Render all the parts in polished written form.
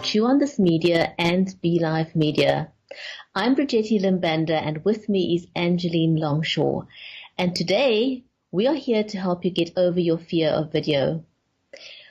Chew on This Media and VideoSchool.LIVE Media. I'm Brigetti Limbanda, and with me is Angeline Longshaw. And today we are here to help you get over your fear of video.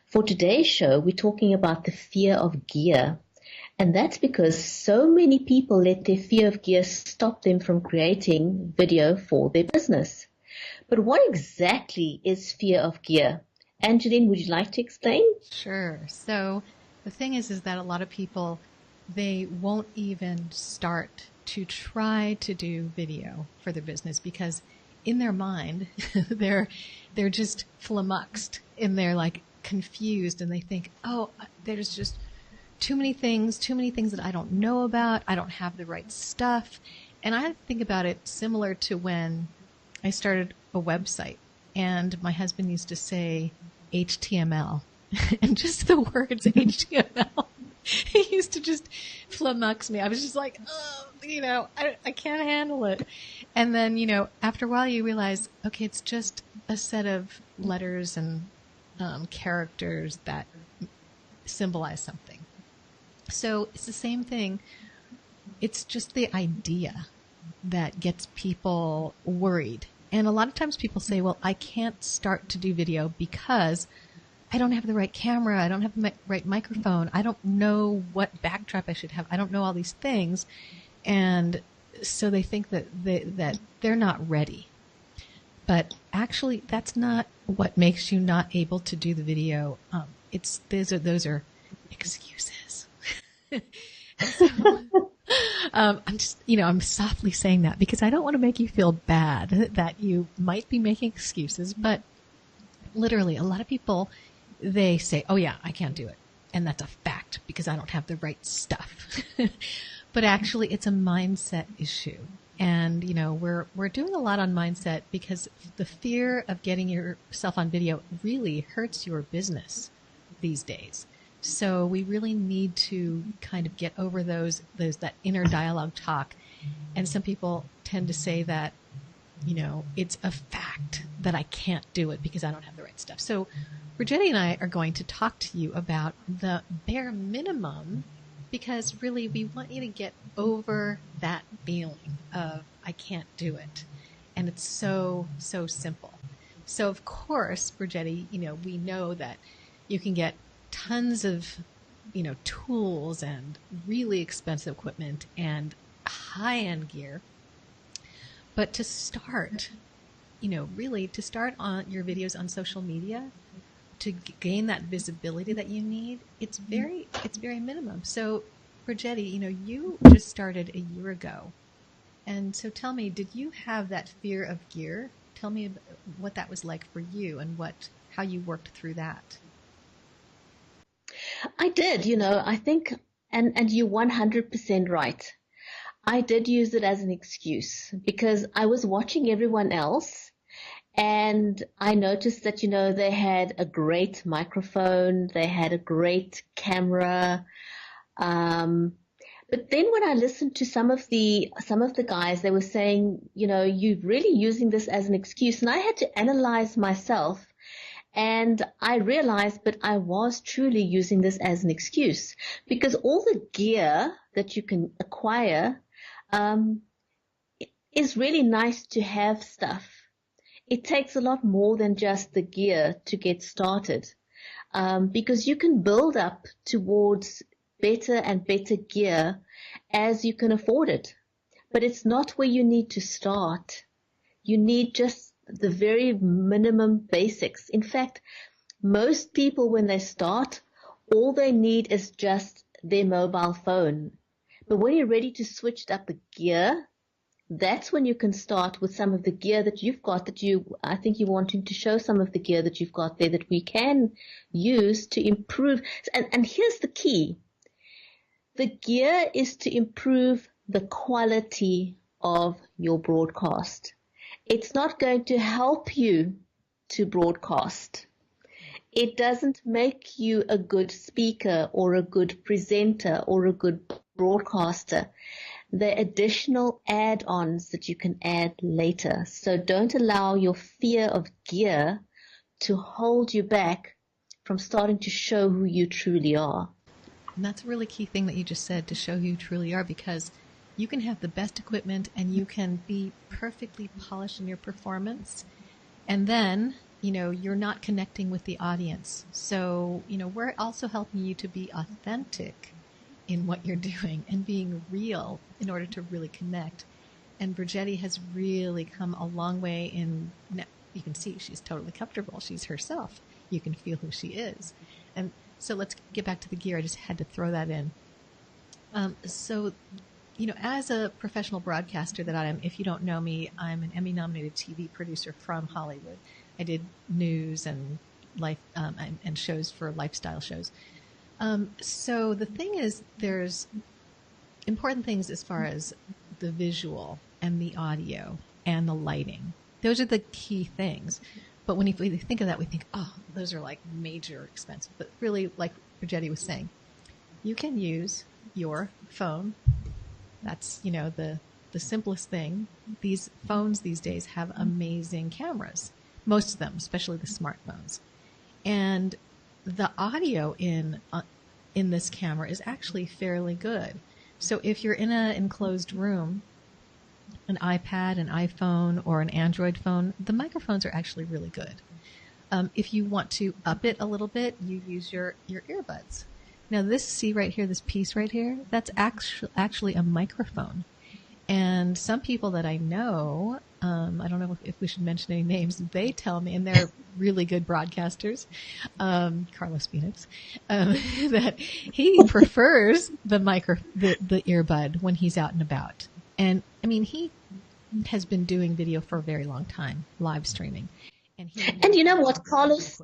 For today's show, we're talking about the fear of gear. And that's because so many people let their fear of gear stop them from creating video for their business. But what exactly is fear of gear? Angeline, would you like to explain? Sure. So the thing is that a lot of people, they won't even start to try to do video for their business because in their mind, they're just flummoxed and they're like confused, and they think, oh, there's just too many things that I don't know about. I don't have the right stuff. And I think about it similar to when I started a website and my husband used to say HTML and just the words HTML, he used to just flummox me. I was just like, oh, I can't handle it. And then, after a while you realize, okay, it's just a set of letters and characters that symbolize something. So it's the same thing. It's just the idea that gets people worried. And a lot of times people say, well, I can't start to do video because I don't have the right camera. I don't have the right microphone. I don't know what backdrop I should have. I don't know all these things. And so they think that they're not ready. But actually, that's not what makes you not able to do the video. Those are excuses. So, I'm just, I'm softly saying that because I don't want to make you feel bad that you might be making excuses, but literally a lot of people, they say, oh yeah, I can't do it. And that's a fact because I don't have the right stuff. But actually it's a mindset issue. And, we're doing a lot on mindset because the fear of getting yourself on video really hurts your business these days. So we really need to kind of get over that inner dialogue talk. And some people tend to say that, it's a fact that I can't do it because I don't have the right stuff. So Brigetti and I are going to talk to you about the bare minimum because really we want you to get over that feeling of I can't do it. And it's so, so simple. So of course, Brigetti, we know that you can get tons of, tools and really expensive equipment and high-end gear. But to start, really to start on your videos on social media, to gain that visibility that you need, it's very minimum. So Brigetti, you just started a year ago. And so tell me, did you have that fear of gear? Tell me about what that was like for you and how you worked through that. I did, I think, and you're 100% right. I did use it as an excuse because I was watching everyone else and I noticed that, they had a great microphone, they had a great camera. But then when I listened to some of the guys, they were saying, you're really using this as an excuse. And I had to analyze myself. And I realized, but I was truly using this as an excuse because all the gear that you can acquire is really nice to have stuff. It takes a lot more than just the gear to get started because you can build up towards better and better gear as you can afford it. But it's not where you need to start. You need just the very minimum basics. In fact, most people when they start, all they need is just their mobile phone. But when you're ready to switch up the gear, that's when you can start with some of the gear that you've got I think you're wanting to show some of the gear that you've got there that we can use to improve. And here's the key. The gear is to improve the quality of your broadcast. It's not going to help you to broadcast. It doesn't make you a good speaker or a good presenter or a good broadcaster. They're additional add-ons that you can add later. So don't allow your fear of gear to hold you back from starting to show who you truly are. And that's a really key thing that you just said, to show who you truly are, because you can have the best equipment and you can be perfectly polished in your performance. And then, you're not connecting with the audience. So, we're also helping you to be authentic in what you're doing and being real in order to really connect. And Brigetti has really come a long way you can see she's totally comfortable. She's herself. You can feel who she is. And so let's get back to the gear. I just had to throw that in. As a professional broadcaster that I am, if you don't know me, I'm an Emmy-nominated TV producer from Hollywood. I did news and life and shows for lifestyle shows. So the thing is, there's important things as far as the visual and the audio and the lighting. Those are the key things. But when we think of that, we think, oh, those are like major expenses. But really, like Brigetti was saying, you can use your phone. That's, the simplest thing. These phones these days have amazing cameras. Most of them, especially the smartphones. And the audio in this camera is actually fairly good. So if you're in an enclosed room, an iPad, an iPhone, or an Android phone, the microphones are actually really good. If you want to up it a little bit, you use your earbuds. Now this piece right here, that's actually a microphone. And some people that I know, I don't know if we should mention any names, they tell me, and they're really good broadcasters, Carlos Phoenix, that he prefers the earbud when he's out and about. And I mean, he has been doing video for a very long time, live streaming. And you know what, Carlos,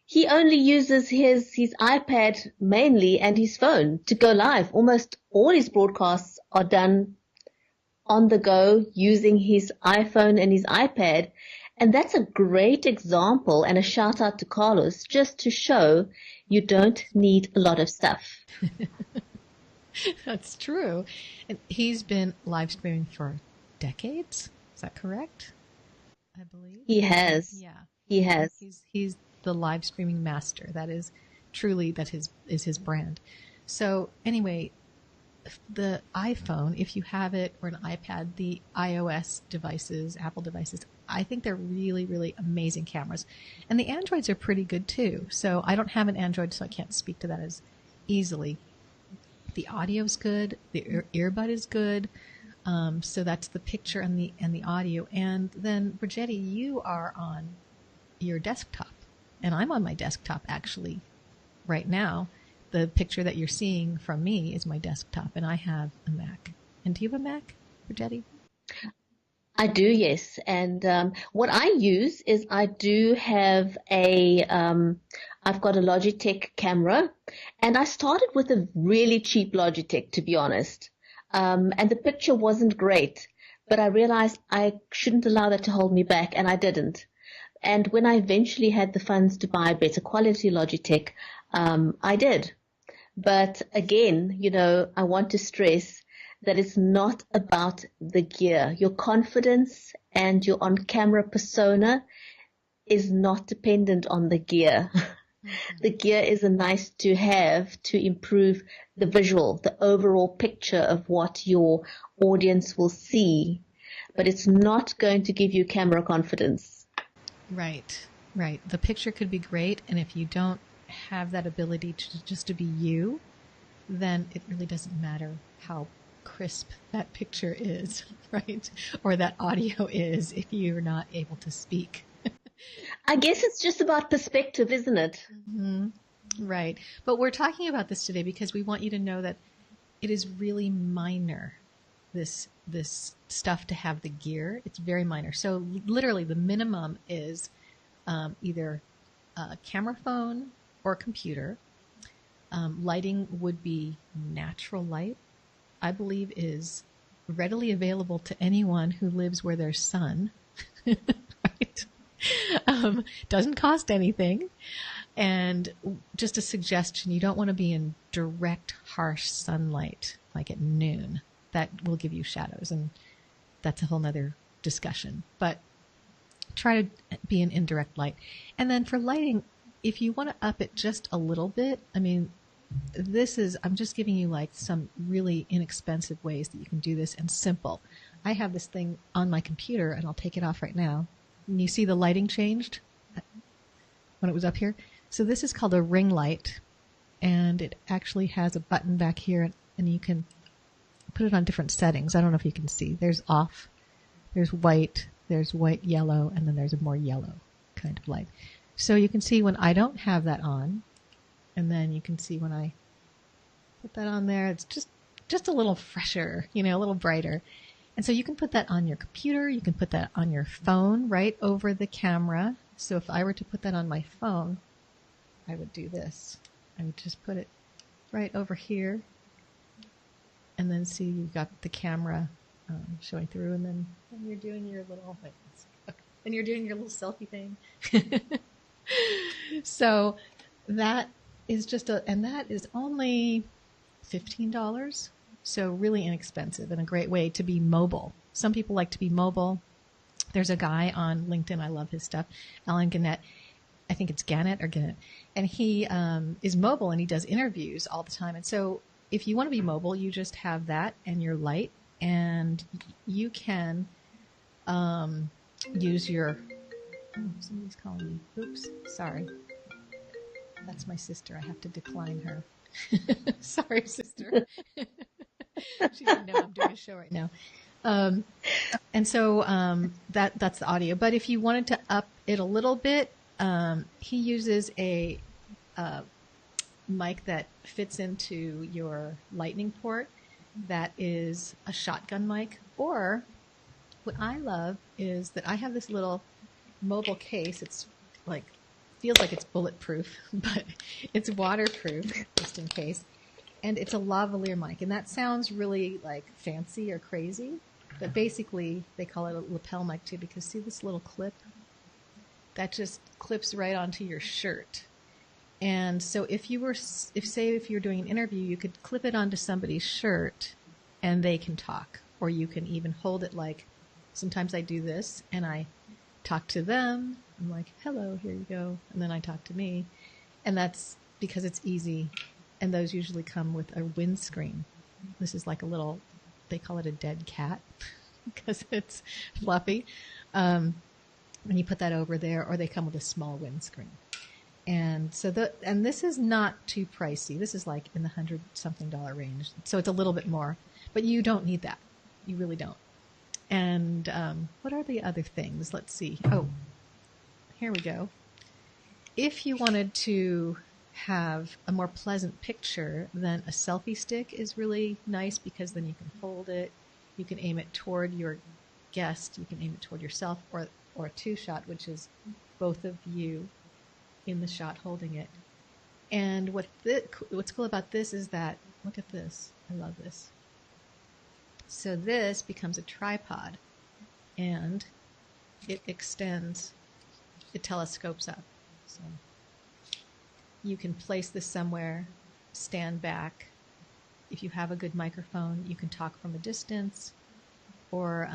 he only uses his iPad mainly and his phone to go live. Almost all his broadcasts are done on the go using his iPhone and his iPad. And that's a great example, and a shout out to Carlos, just to show you don't need a lot of stuff. That's true. And he's been live streaming for decades. Is that correct? I believe. He has. Yeah. He has. He's the live streaming master. That is truly, is his brand. So anyway, the iPhone, if you have it, or an iPad, the iOS devices, Apple devices, I think they're really, really amazing cameras. And the Androids are pretty good too. So I don't have an Android, so I can't speak to that as easily. The audio's good. The earbud is good. So that's the picture and the audio. And then Brigetti, you are on your desktop, and I'm on my desktop actually right now. The picture that you're seeing from me is my desktop, and I have a Mac. And do you have a Mac, Brigetti? I do, yes. And what I use is I do have I've got a Logitech camera, and I started with a really cheap Logitech, to be honest. And the picture wasn't great, but I realized I shouldn't allow that to hold me back, and I didn't. And when I eventually had the funds to buy a better quality Logitech, I did. But again, I want to stress that it's not about the gear. Your confidence and your on-camera persona is not dependent on the gear. Mm-hmm. The gear is a nice to have to improve the visual, the overall picture of what your audience will see. But it's not going to give you camera confidence. Right. The picture could be great, and if you don't have that ability to be you, then it really doesn't matter how crisp that picture is, right? Or that audio is, if you're not able to speak. I guess it's just about perspective, isn't it? Mm-hmm. Right. But we're talking about this today because we want you to know that it is really minor, this stuff to have the gear. It's very minor. So literally the minimum is either a camera phone or a computer. Lighting would be natural light. I believe is readily available to anyone who lives where there's sun. Right? Doesn't cost anything. And just a suggestion, you don't want to be in direct, harsh sunlight, like at noon. That will give you shadows, and that's a whole nother discussion. But try to be in indirect light. And then for lighting, if you want to up it just a little bit, I mean, I'm just giving you like some really inexpensive ways that you can do this and simple. I have this thing on my computer and I'll take it off right now. And you see the lighting changed when it was up here? So this is called a ring light, and it actually has a button back here, and you can put it on different settings. I don't know if you can see. There's off, there's white, yellow, and then there's a more yellow kind of light. So you can see when I don't have that on, and then you can see when I put that on there, it's just a little fresher, a little brighter. And so you can put that on your computer, you can put that on your phone right over the camera. So if I were to put that on my phone, I would do this. I would just put it right over here, and then see you've got the camera showing through, and then you're doing your little selfie thing. So that is and that is only $15. So really inexpensive and a great way to be mobile. Some people like to be mobile. There's a guy on LinkedIn, I love his stuff, Alan Gannett. I think it's Gannett or Gannett. And he is mobile and he does interviews all the time. And so if you want to be mobile, you just have that and your light, and you can use your, somebody's calling me. Oops, sorry. That's my sister. I have to decline her. Sorry, sister. She didn't know I'm doing a show right now. And so that's the audio. But if you wanted to up it a little bit, he uses a mic that fits into your lightning port that is a shotgun mic. Or what I love is that I have this little mobile case. It's like, feels like it's bulletproof, but it's waterproof just in case. And it's a lavalier mic. And that sounds really like fancy or crazy, but basically they call it a lapel mic too, because see this little clip? That just clips right onto your shirt. And so if you're doing an interview, you could clip it onto somebody's shirt and they can talk. Or you can even hold it like, sometimes I do this and I talk to them. I'm like, hello, here you go. And then I talk to me. And that's because it's easy. And those usually come with a windscreen. This is like a little, they call it a dead cat because it's fluffy. And you put that over there, or they come with a small windscreen. And so and this is not too pricey. This is like in the $100-something range. So it's a little bit more, but you don't need that. You really don't. And what are the other things? Let's see. Oh, here we go. If you wanted to have a more pleasant picture, then a selfie stick is really nice, because then you can hold it. You can aim it toward your guest. You can aim it toward yourself, or a two-shot, which is both of you in the shot holding it. And what's cool about this is that, look at this. I love this. So this becomes a tripod, and it extends, it telescopes up. So you can place this somewhere, stand back. If you have a good microphone, you can talk from a distance, or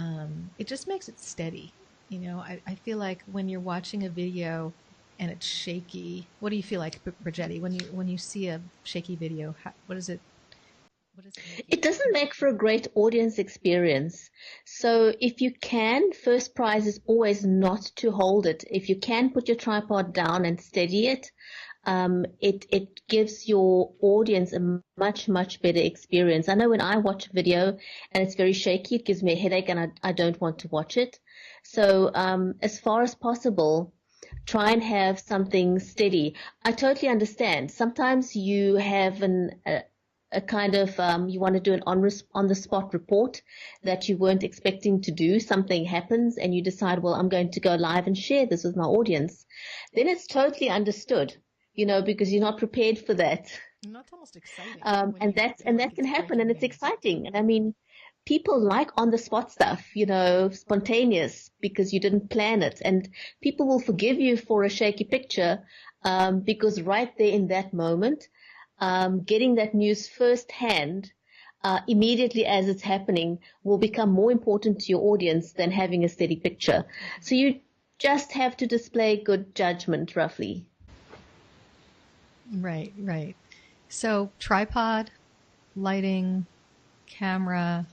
it just makes it steady. I feel like when you're watching a video and it's shaky, what do you feel like, Brigetti, when you see a shaky video? What does it It doesn't make for a great audience experience. So if you can, first prize is always not to hold it. If you can put your tripod down and steady it, it gives your audience a much, much better experience. I know when I watch a video and it's very shaky, it gives me a headache and I don't want to watch it. So as far as possible, try and have something steady. I totally understand. Sometimes you have a kind of, you want to do an on-the-spot report that you weren't expecting to do. Something happens and you decide, well, I'm going to go live and share this with my audience. Then it's totally understood, because you're not prepared for that. That's almost exciting. And that can happen, and it's exciting. And I mean, people like on-the-spot stuff, spontaneous, because you didn't plan it. And people will forgive you for a shaky picture, because right there in that moment, getting that news firsthand, immediately as it's happening, will become more important to your audience than having a steady picture. So you just have to display good judgment, roughly. Right. So tripod, lighting, camera,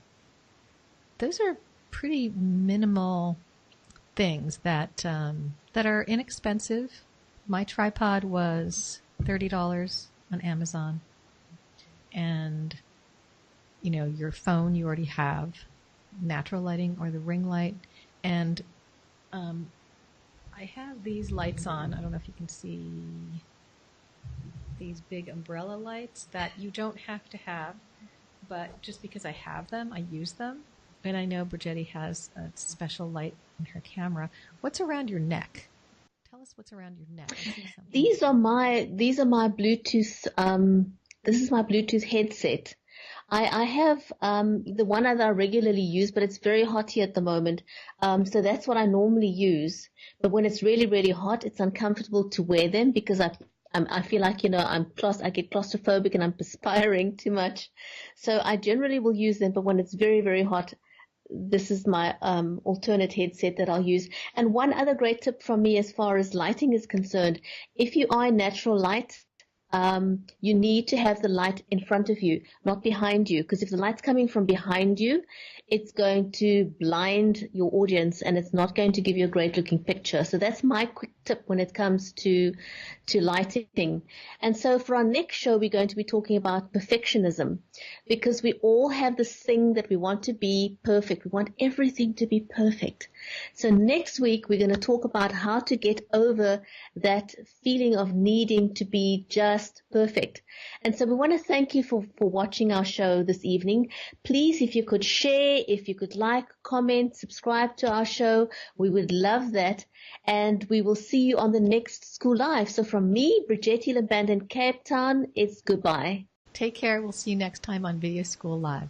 those are pretty minimal things that are inexpensive. My tripod was $30 on Amazon, and your phone you already have, natural lighting or the ring light, and I have these lights on. I don't know if you can see these big umbrella lights that you don't have to have, but just because I have them, I use them. And I know Brigetti has a special light in her camera. What's around your neck? Tell us what's around your neck. I see something. These are my Bluetooth. This is my Bluetooth headset. I have the one that I regularly use, but it's very hot here at the moment. So that's what I normally use. But when it's really, really hot, it's uncomfortable to wear them because I feel like, I get claustrophobic and I'm perspiring too much. So I generally will use them, but when it's very, very hot, this is my alternate headset that I'll use. And one other great tip from me as far as lighting is concerned, if you are in natural light, you need to have the light in front of you, not behind you, because if the light's coming from behind you, it's going to blind your audience and it's not going to give you a great looking picture. So that's my quick tip when it comes to lighting. And so for our next show, we're going to be talking about perfectionism, because we all have this thing that we want to be perfect. We want everything to be perfect. So next week, we're going to talk about how to get over that feeling of needing to be just perfect. And so we want to thank you for watching our show this evening. Please, if you could share, if you could like, comment, subscribe to our show, we would love that. And we will see you on the next School Live. So from me, Brigetti Laband in Cape Town, it's goodbye. Take care. We'll see you next time on Video School Live.